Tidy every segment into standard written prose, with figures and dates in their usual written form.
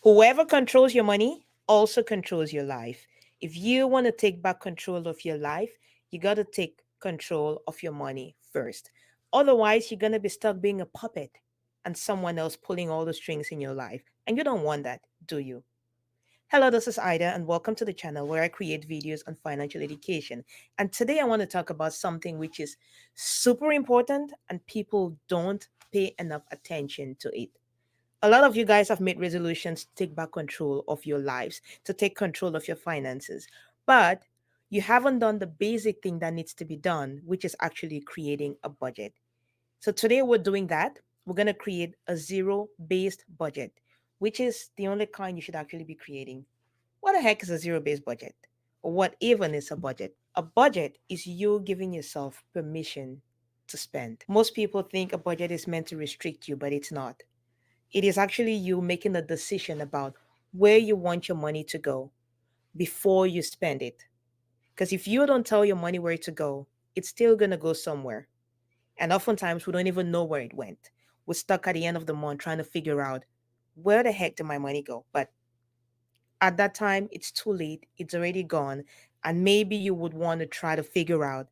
Whoever controls your money also controls your life. If you want to take back control of your life, you got to take control of your money first. Otherwise, you're going to be stuck being a puppet and someone else pulling all the strings in your life. And you don't want that, do you? Hello, this is Ida, and welcome to the channel where I create videos on financial education. And today I want to talk about something which is super important and people don't pay enough attention to it. A lot of you guys have made resolutions to take back control of your lives, to take control of your finances, but you haven't done the basic thing that needs to be done, which is actually creating a budget. So today we're doing that. We're going to create a zero based budget, which is the only kind you should actually be creating. What the heck is a zero based budget? Or what even is a budget? A budget is you giving yourself permission to spend. Most people think a budget is meant to restrict you, but it's not. It is actually you making a decision about where you want your money to go before you spend it. Because if you don't tell your money where to go, it's still going to go somewhere. And oftentimes we don't even know where it went. We're stuck at the end of the month trying to figure out where the heck did my money go? But at that time, it's too late. It's already gone. And maybe you would want to try to figure out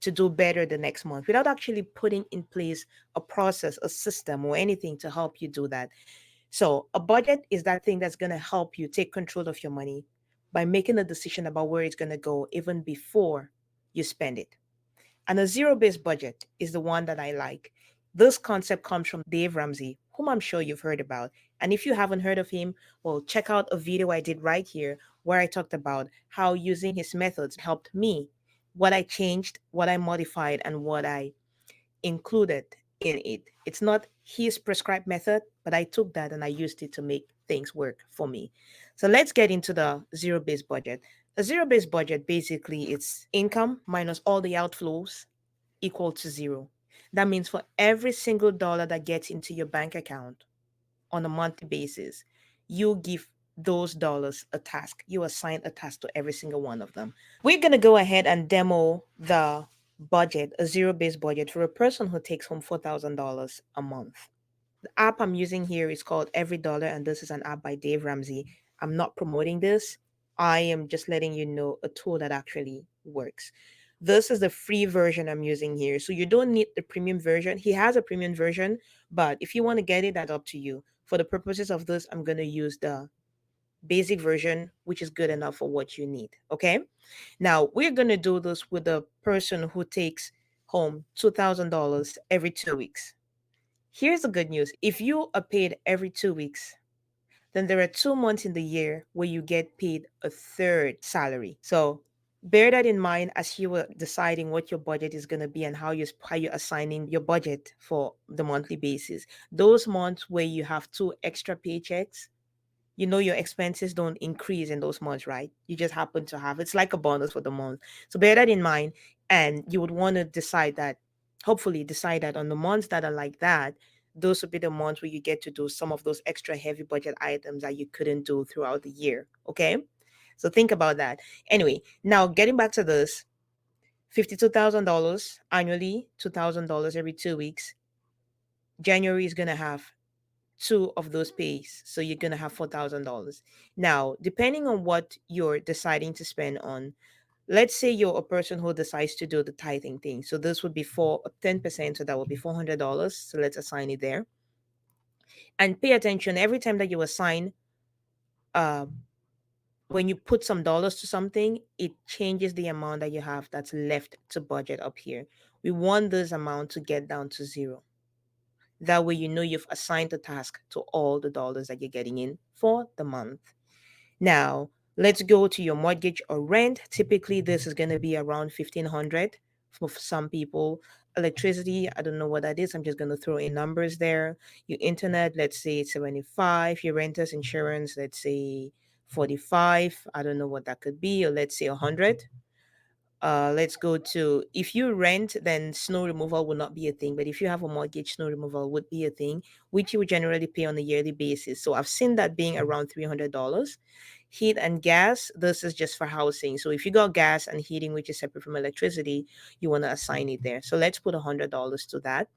to do better the next month without actually putting in place a process, a system, or anything to help you do that. So, a budget is that thing that's going to help you take control of your money by making a decision about where it's going to go even before you spend it. And a zero based budget is the one that I like. This concept comes from Dave Ramsey, whom I'm sure you've heard about. And if you haven't heard of him, well, check out a video I did right here where I talked about how using his methods helped me, what I changed, what I modified, and what I included in it. It's not his prescribed method, but I took that and I used it to make things work for me. So let's get into the zero based budget. A zero based budget basically it's income minus all the outflows equal to zero. That means for every single dollar that gets into your bank account on a monthly basis, you give those dollars a task. You assign a task to every single one of them. We're going to go ahead and demo the budget, a zero based budget for a person who takes home $4,000 a month. The app I'm using here is called EveryDollar, and this is an app by Dave Ramsey. I'm not promoting this. I am just letting you know a tool that actually works. This is the free version I'm using here. So you don't need the premium version. He has a premium version, but if you want to get it, that's up to you. For the purposes of this, I'm going to use the basic version, which is good enough for what you need. Okay. Now we're going to do this with a person who takes home $2,000 every 2 weeks. Here's the good news. If you are paid every 2 weeks, then there are 2 months in the year where you get paid a third salary. So bear that in mind as you are deciding what your budget is going to be and how you're assigning your budget for the monthly basis. Those months where you have two extra paychecks, you know your expenses don't increase in those months, right? You just happen to have it's like a bonus for the month. So bear that in mind, and you would want to decide that, hopefully decide that on the months that are like that, those would be the months where you get to do some of those extra heavy budget items that you couldn't do throughout the year. Okay, so think about that. Anyway, now getting back to this, $52,000 annually, $2,000 every 2 weeks. January is gonna have two of those pays. So you're going to have $4,000. Now, depending on what you're deciding to spend on, let's say you're a person who decides to do the tithing thing. So this would be for 10%. So that would be $400. So let's assign it there. And pay attention every time that you assign, uh, when you put some dollars to something, it changes the amount that you have that's left to budget up here. We want this amount to get down to zero. That way, you know you've assigned the task to all the dollars that you're getting in for the month. Now, let's go to your mortgage or rent. Typically, this is going to be around 1500 for some people. Electricity, I don't know what that is. I'm just going to throw in numbers there. Your internet, let's say it's 75. Your renter's insurance, let's say 45. I don't know what that could be, or let's say 100. Let's go to, if you rent, then snow removal will not be a thing. But if you have a mortgage, snow removal would be a thing, which you would generally pay on a yearly basis. So I've seen that being around $300. Heat and gas, this is just for housing. So if you got gas and heating, which is separate from electricity, you want to assign it there. So let's put $100 to that.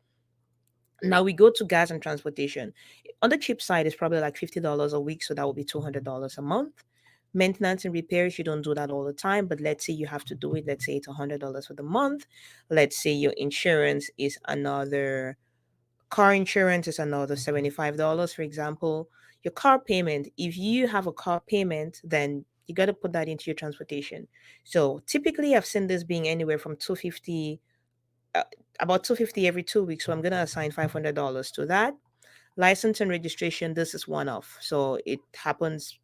Now we go to gas and transportation. On the cheap side, it's probably like $50 a week, so that would be $200 a month. Maintenance and repairs, you don't do that all the time, but let's say you have to do it. Let's say it's $100 for the month. Let's say your insurance is another car insurance is another $75, for example. Your car payment, if you have a car payment, then you got to put that into your transportation. So typically, I've seen this being anywhere from 250, uh, about 250 every 2 weeks. So I'm going to assign $500 to that. License and registration, this is one off. So it happens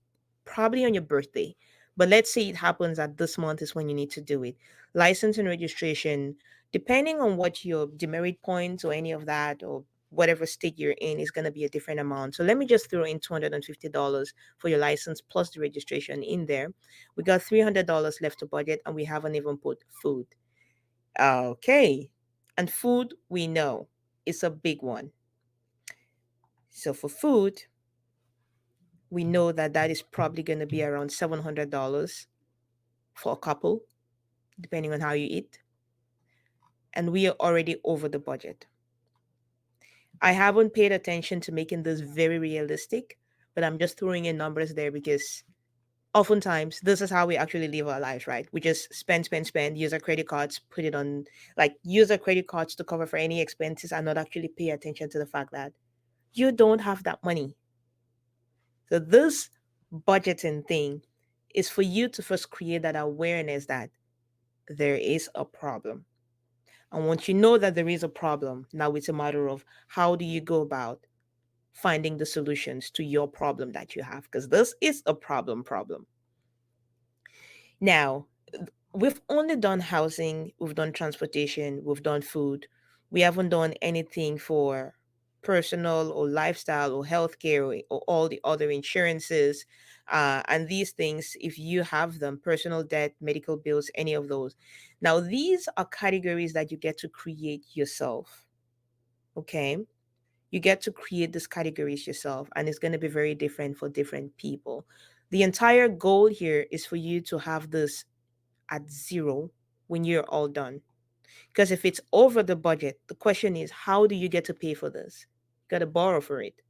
probably on your birthday. But let's say it happens at this month is when you need to do it. License and registration, depending on what your demerit points or any of that or whatever state you're in is going to be a different amount. So let me just throw in $250 for your license plus the registration in there. We got $300 left to budget and we haven't even put food. Okay. And food, we know, is a big one. So for food, we know that that is probably going to be around $700 for a couple, depending on how you eat. And we are already over the budget. I haven't paid attention to making this very realistic, but I'm just throwing in numbers there because oftentimes this is how we actually live our lives, right? We just spend, spend, spend, use our credit cards, put it on, like, use our credit cards to cover for any expenses and not actually pay attention to the fact that you don't have that money. So this budgeting thing is for you to first create that awareness that there is a problem. And once you know that there is a problem, now it's a matter of how do you go about finding the solutions to your problem that you have, because this is a problem. Now, we've only done housing, we've done transportation, we've done food. We haven't done anything for personal or lifestyle or healthcare or all the other insurances. And these things, if you have them, personal debt, medical bills, any of those. Now, these are categories that you get to create yourself. Okay. You get to create these categories yourself, and it's going to be very different for different people. The entire goal here is for you to have this at zero when you're all done. Because if it's over the budget, the question is, how do you get to pay for this? You got to borrow for it.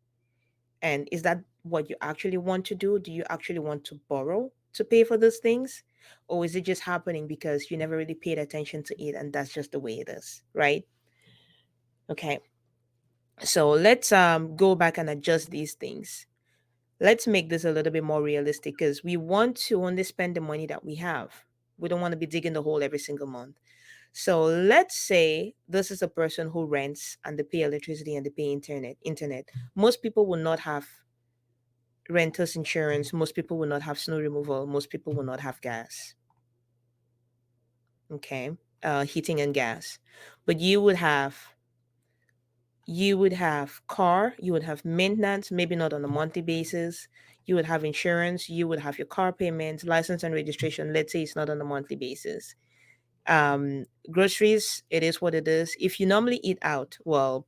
And is that what you actually want to do? Do you actually want to borrow to pay for those things? Or is it just happening because you never really paid attention to it and that's just the way it is, right? Okay. So let's go back and adjust these things. Let's make this a little bit more realistic because we want to only spend the money that we have. We don't want to be digging the hole every single month. So let's say this is a person who rents and they pay electricity and they pay internet. Most people will not have renters insurance. Most people will not have snow removal. Most people will not have gas. Okay. Heating and gas. But you would have car, you would have maintenance, maybe not on a monthly basis. You would have insurance, you would have your car payments, license and registration. Let's say it's not on a monthly basis. Groceries, it is what it is. If you normally eat out, well,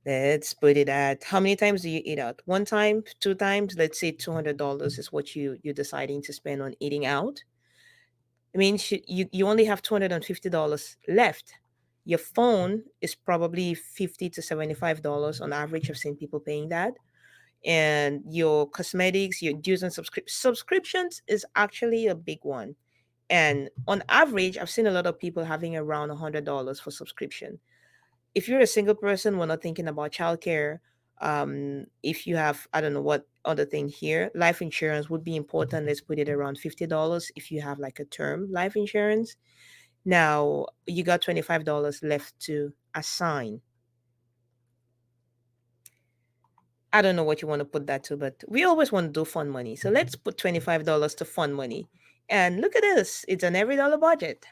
let's put it at how many times do you eat out? One time, two times? Let's say $200 is what you're deciding to spend on eating out. I mean, you only have $250 left. Your phone is probably $50 to $75 on average. I've seen people paying that. And your cosmetics, your dues and subscriptions is actually a big one. And on average, I've seen a lot of people having around $100 for subscription. If you're a single person, we're not thinking about childcare. If you have, I don't know what other thing here, life insurance would be important. Let's put it around $50 if you have like a term life insurance. Now you got $25 left to assign. I don't know what you want to put that to, but we always want to do fun money. So let's put $25 to fun money. And look at this, it's an $every dollar budget,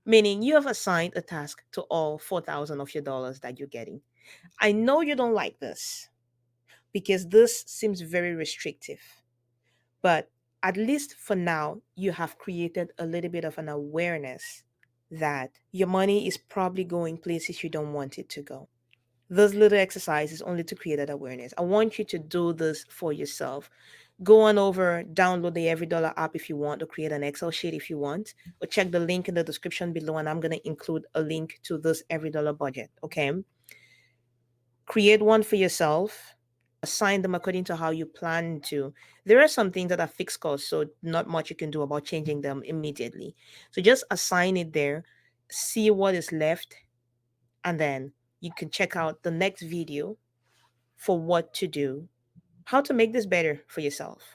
meaning you have assigned a task to all 4,000 of your dollars that you're getting. I know you don't like this because this seems very restrictive, but at least for now, you have created a little bit of an awareness that your money is probably going places you don't want it to go. This little exercise is only to create that awareness. I want you to do this for yourself. Go on over, download the EveryDollar app if you want, or create an Excel sheet if you want, or check the link in the description below, and I'm going to include a link to this EveryDollar budget. Okay. Create one for yourself, assign them according to how you plan to. There are some things that are fixed costs, so not much you can do about changing them immediately. So just assign it there, see what is left, and then you can check out the next video for what to do, how to make this better for yourself.